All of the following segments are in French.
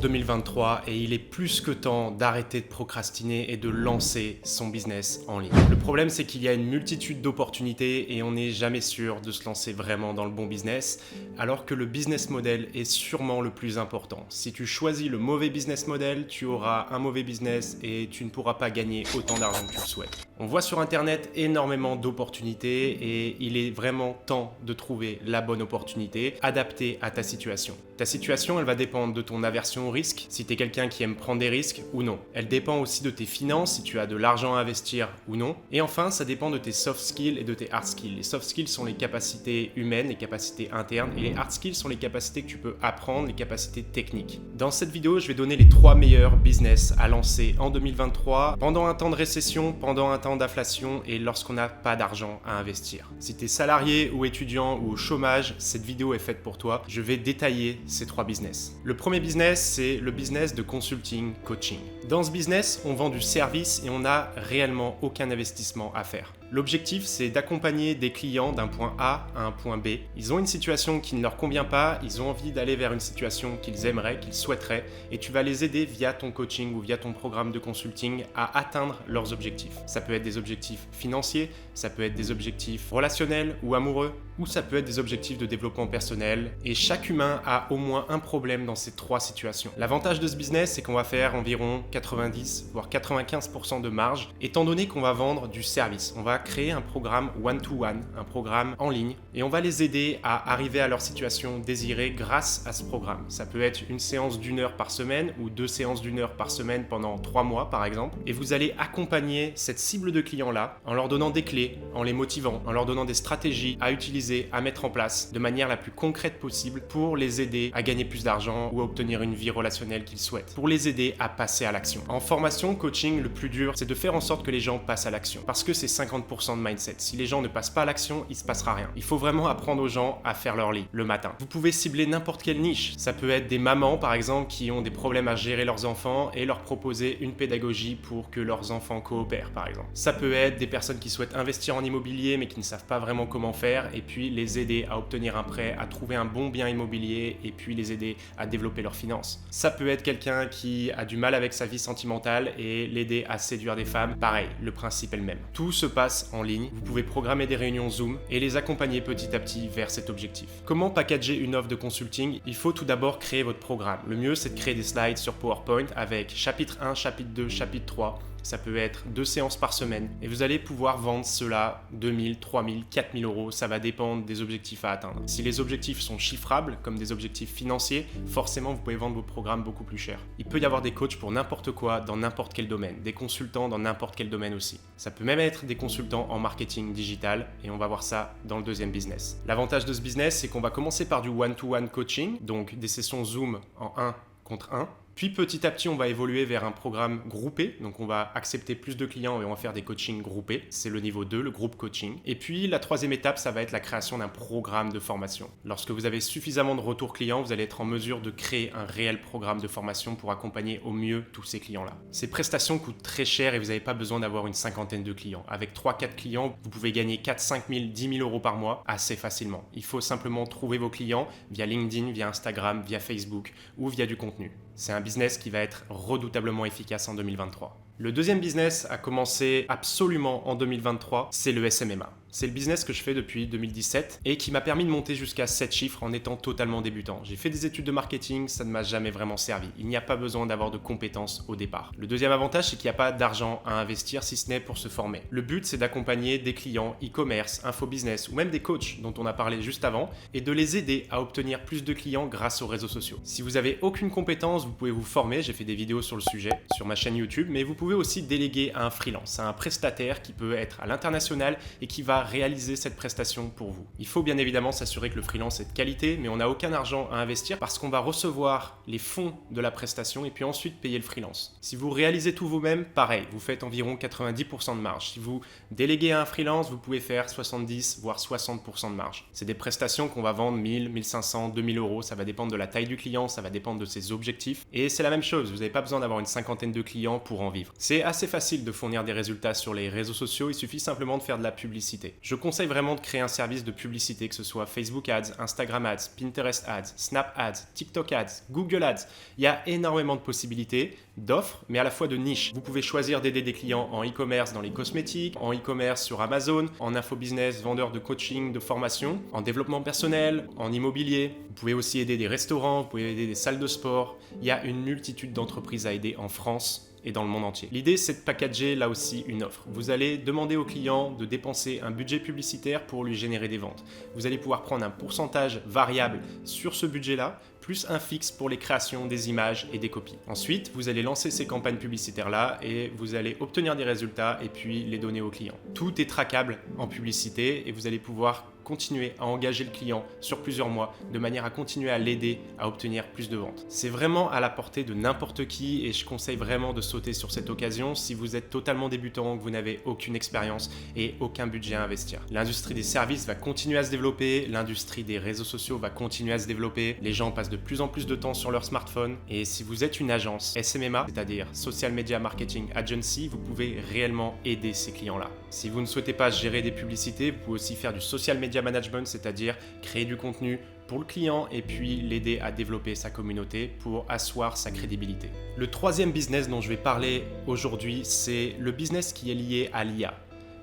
2023 et il est plus que temps d'arrêter de procrastiner et de lancer son business en ligne. Le problème, c'est qu'il y a une multitude d'opportunités et on n'est jamais sûr de se lancer vraiment dans le bon business, alors que le business model est sûrement le plus important. Si tu choisis le mauvais business model, tu auras un mauvais business et tu ne pourras pas gagner autant d'argent que tu le souhaites. On voit sur Internet énormément d'opportunités et il est vraiment temps de trouver la bonne opportunité adaptée à ta situation. Ta situation, elle va dépendre de ton aversion au risque, si tu es quelqu'un qui aime prendre des risques ou non. Elle dépend aussi de tes finances, si tu as de l'argent à investir ou non. Et enfin, ça dépend de tes soft skills et de tes hard skills. Les soft skills sont les capacités humaines, les capacités internes, et les hard skills sont les capacités que tu peux apprendre, les capacités techniques. Dans cette vidéo, je vais donner les 3 meilleurs business à lancer en 2023, pendant un temps de récession, pendant un temps d'inflation et lorsqu'on n'a pas d'argent à investir. Si tu es salarié ou étudiant ou au chômage, cette vidéo est faite pour toi. Je vais détailler ces 3 business. Le premier business, c'est le business de consulting coaching. Dans ce business, on vend du service et on n'a réellement aucun investissement à faire. L'objectif, c'est d'accompagner des clients d'un point A à un point B. Ils ont une situation qui ne leur convient pas, ils ont envie d'aller vers une situation qu'ils aimeraient, qu'ils souhaiteraient, et tu vas les aider via ton coaching ou via ton programme de consulting à atteindre leurs objectifs. Ça peut être des objectifs financiers, ça peut être des objectifs relationnels ou amoureux, ou ça peut être des objectifs de développement personnel. Et chaque humain a au moins un problème dans ces 3 situations. L'avantage de ce business, c'est qu'on va faire environ 90 voire 95% de marge, étant donné qu'on va vendre du service. On va créer un programme one-to-one, un programme en ligne, et on va les aider à arriver à leur situation désirée grâce à ce programme. Ça peut être une séance d'1 heure par semaine ou 2 séances d'1 heure par semaine pendant 3 mois par exemple, et vous allez accompagner cette cible de clients-là en leur donnant des clés, en les motivant, en leur donnant des stratégies à utiliser, à mettre en place de manière la plus concrète possible pour les aider à gagner plus d'argent ou à obtenir une vie relationnelle qu'ils souhaitent, pour les aider à passer à l'action. En formation, coaching, le plus dur, c'est de faire en sorte que les gens passent à l'action, parce que c'est 50% de mindset. Si les gens ne passent pas à l'action, il se passera rien. Il faut vraiment apprendre aux gens à faire leur lit le matin. Vous pouvez cibler n'importe quelle niche. Ça peut être des mamans, par exemple, qui ont des problèmes à gérer leurs enfants et leur proposer une pédagogie pour que leurs enfants coopèrent, par exemple. Ça peut être des personnes qui souhaitent investir en immobilier mais qui ne savent pas vraiment comment faire et puis les aider à obtenir un prêt, à trouver un bon bien immobilier et puis les aider à développer leurs finances. Ça peut être quelqu'un qui a du mal avec sa vie sentimentale et l'aider à séduire des femmes. Pareil, le principe est le même. Tout se passe en ligne. Vous pouvez programmer des réunions Zoom et les accompagner petit à petit vers cet objectif. Comment packager une offre de consulting? Il faut tout d'abord créer votre programme. Le mieux, c'est de créer des slides sur PowerPoint avec chapitre 1, chapitre 2, chapitre 3. Ça peut être 2 séances par semaine et vous allez pouvoir vendre cela 2000, 3000, 4000 euros. Ça va dépendre des objectifs à atteindre. Si les objectifs sont chiffrables, comme des objectifs financiers, forcément vous pouvez vendre vos programmes beaucoup plus cher. Il peut y avoir des coachs pour n'importe quoi dans n'importe quel domaine, des consultants dans n'importe quel domaine aussi. Ça peut même être des consultants en marketing digital et on va voir ça dans le deuxième business. L'avantage de ce business, c'est qu'on va commencer par du one-to-one coaching, donc des sessions Zoom en 1 contre 1. Puis petit à petit, on va évoluer vers un programme groupé. Donc on va accepter plus de clients et on va faire des coachings groupés. C'est le niveau 2, le groupe coaching. Et puis la 3e étape, ça va être la création d'un programme de formation. Lorsque vous avez suffisamment de retours clients, vous allez être en mesure de créer un réel programme de formation pour accompagner au mieux tous ces clients-là. Ces prestations coûtent très cher et vous n'avez pas besoin d'avoir une cinquantaine de clients. Avec 3-4 clients, vous pouvez gagner 4, 5 000, 10 000 euros par mois assez facilement. Il faut simplement trouver vos clients via LinkedIn, via Instagram, via Facebook ou via du contenu. C'est un business qui va être redoutablement efficace en 2023. Le deuxième business à commencer absolument en 2023, c'est le SMMA. C'est le business que je fais depuis 2017 et qui m'a permis de monter jusqu'à 7 chiffres en étant totalement débutant. J'ai fait des études de marketing, ça ne m'a jamais vraiment servi. Il n'y a pas besoin d'avoir de compétences au départ. Le deuxième avantage, c'est qu'il n'y a pas d'argent à investir si ce n'est pour se former. Le but, c'est d'accompagner des clients e-commerce, infobusiness ou même des coachs dont on a parlé juste avant et de les aider à obtenir plus de clients grâce aux réseaux sociaux. Si vous n'avez aucune compétence, vous pouvez vous former. J'ai fait des vidéos sur le sujet sur ma chaîne YouTube, mais vous pouvez aussi déléguer à un freelance, à un prestataire qui peut être à l'international et qui va réaliser cette prestation pour vous. Il faut bien évidemment s'assurer que le freelance est de qualité, mais on n'a aucun argent à investir parce qu'on va recevoir les fonds de la prestation et puis ensuite payer le freelance. Si vous réalisez tout vous-même, pareil, vous faites environ 90% de marge. Si vous déléguez à un freelance, vous pouvez faire 70 voire 60% de marge. C'est des prestations qu'on va vendre 1000, 1500, 2000 euros. Ça va dépendre de la taille du client, ça va dépendre de ses objectifs. Et c'est la même chose, vous n'avez pas besoin d'avoir une cinquantaine de clients pour en vivre. C'est assez facile de fournir des résultats sur les réseaux sociaux, il suffit simplement de faire de la publicité. publicité. Je conseille vraiment de créer un service de publicité, que ce soit Facebook Ads, Instagram Ads, Pinterest Ads, Snap Ads, TikTok Ads, Google Ads. Il y a énormément de possibilités, d'offres, mais à la fois de niches. Vous pouvez choisir d'aider des clients en e-commerce dans les cosmétiques, en e-commerce sur Amazon, en infobusiness, vendeur de coaching, de formation, en développement personnel, en immobilier. Vous pouvez aussi aider des restaurants, vous pouvez aider des salles de sport. Il y a une multitude d'entreprises à aider en France et dans le monde entier. L'idée, c'est de packager là aussi une offre. Vous allez demander au client de dépenser un budget publicitaire pour lui générer des ventes. Vous allez pouvoir prendre un pourcentage variable sur ce budget-là, plus un fixe pour les créations des images et des copies. Ensuite, vous allez lancer ces campagnes publicitaires-là et vous allez obtenir des résultats et puis les donner au client. Tout est traquable en publicité et vous allez pouvoir continuer à engager le client sur plusieurs mois de manière à continuer à l'aider à obtenir plus de ventes. C'est vraiment à la portée de n'importe qui et je conseille vraiment de sauter sur cette occasion si vous êtes totalement débutant, que vous n'avez aucune expérience et aucun budget à investir. L'industrie des services va continuer à se développer, l'industrie des réseaux sociaux va continuer à se développer, les gens passent de plus en plus de temps sur leur smartphone et si vous êtes une agence SMMA, c'est-à-dire Social Media Marketing Agency, vous pouvez réellement aider ces clients-là. Si vous ne souhaitez pas gérer des publicités, vous pouvez aussi faire du social media management, c'est-à-dire créer du contenu pour le client et puis l'aider à développer sa communauté pour asseoir sa crédibilité. Le troisième business dont je vais parler aujourd'hui, c'est le business qui est lié à l'IA.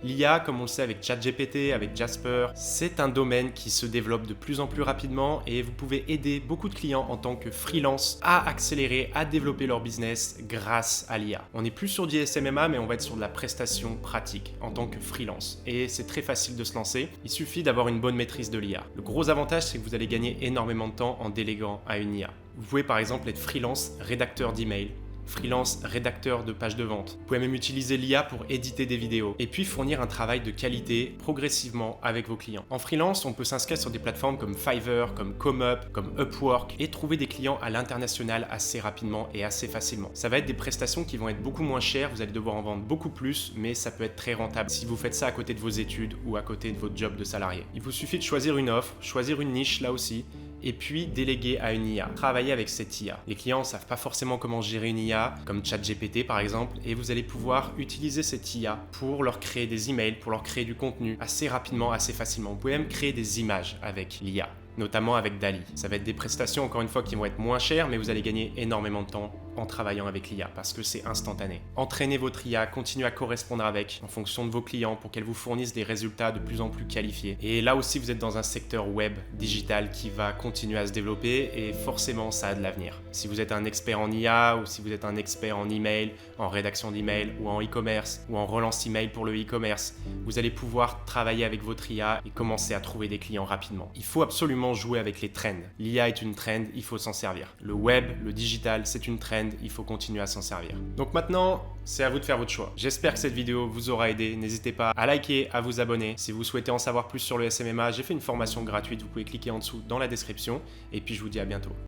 L'IA, comme on le sait avec ChatGPT, avec Jasper, c'est un domaine qui se développe de plus en plus rapidement et vous pouvez aider beaucoup de clients en tant que freelance à accélérer, à développer leur business grâce à l'IA. On n'est plus sur du SMMA, mais on va être sur de la prestation pratique en tant que freelance. Et c'est très facile de se lancer, il suffit d'avoir une bonne maîtrise de l'IA. Le gros avantage, c'est que vous allez gagner énormément de temps en déléguant à une IA. Vous pouvez par exemple être freelance rédacteur d'email, freelance rédacteur de pages de vente. Vous pouvez même utiliser l'IA pour éditer des vidéos et puis fournir un travail de qualité progressivement avec vos clients. En freelance, on peut s'inscrire sur des plateformes comme Fiverr, comme ComeUp, comme Upwork et trouver des clients à l'international assez rapidement et assez facilement. Ça va être des prestations qui vont être beaucoup moins chères, vous allez devoir en vendre beaucoup plus, mais ça peut être très rentable si vous faites ça à côté de vos études ou à côté de votre job de salarié. Il vous suffit de choisir une offre, choisir une niche là aussi, et puis déléguer à une IA. Travailler avec cette IA. Les clients ne savent pas forcément comment gérer une IA, comme ChatGPT par exemple, et vous allez pouvoir utiliser cette IA pour leur créer des emails, pour leur créer du contenu assez rapidement, assez facilement. Vous pouvez même créer des images avec l'IA, notamment avec DALL-E. Ça va être des prestations, encore une fois, qui vont être moins chères, mais vous allez gagner énormément de temps en travaillant avec l'IA parce que c'est instantané. Entraînez votre IA, continuez à correspondre avec en fonction de vos clients pour qu'elle vous fournisse des résultats de plus en plus qualifiés. Et là aussi, vous êtes dans un secteur web, digital qui va continuer à se développer et forcément, ça a de l'avenir. Si vous êtes un expert en IA ou si vous êtes un expert en email, en rédaction d'email ou en e-commerce ou en relance email pour le e-commerce, vous allez pouvoir travailler avec votre IA et commencer à trouver des clients rapidement. Il faut absolument jouer avec les trends. L'IA est une trend, il faut s'en servir. Le web, le digital, c'est une trend, il faut continuer à s'en servir. Donc maintenant, c'est à vous de faire votre choix. J'espère que cette vidéo vous aura aidé. N'hésitez pas à liker, à vous abonner. Si vous souhaitez en savoir plus sur le SMMA, j'ai fait une formation gratuite, vous pouvez cliquer en dessous dans la description. Et puis je vous dis à bientôt.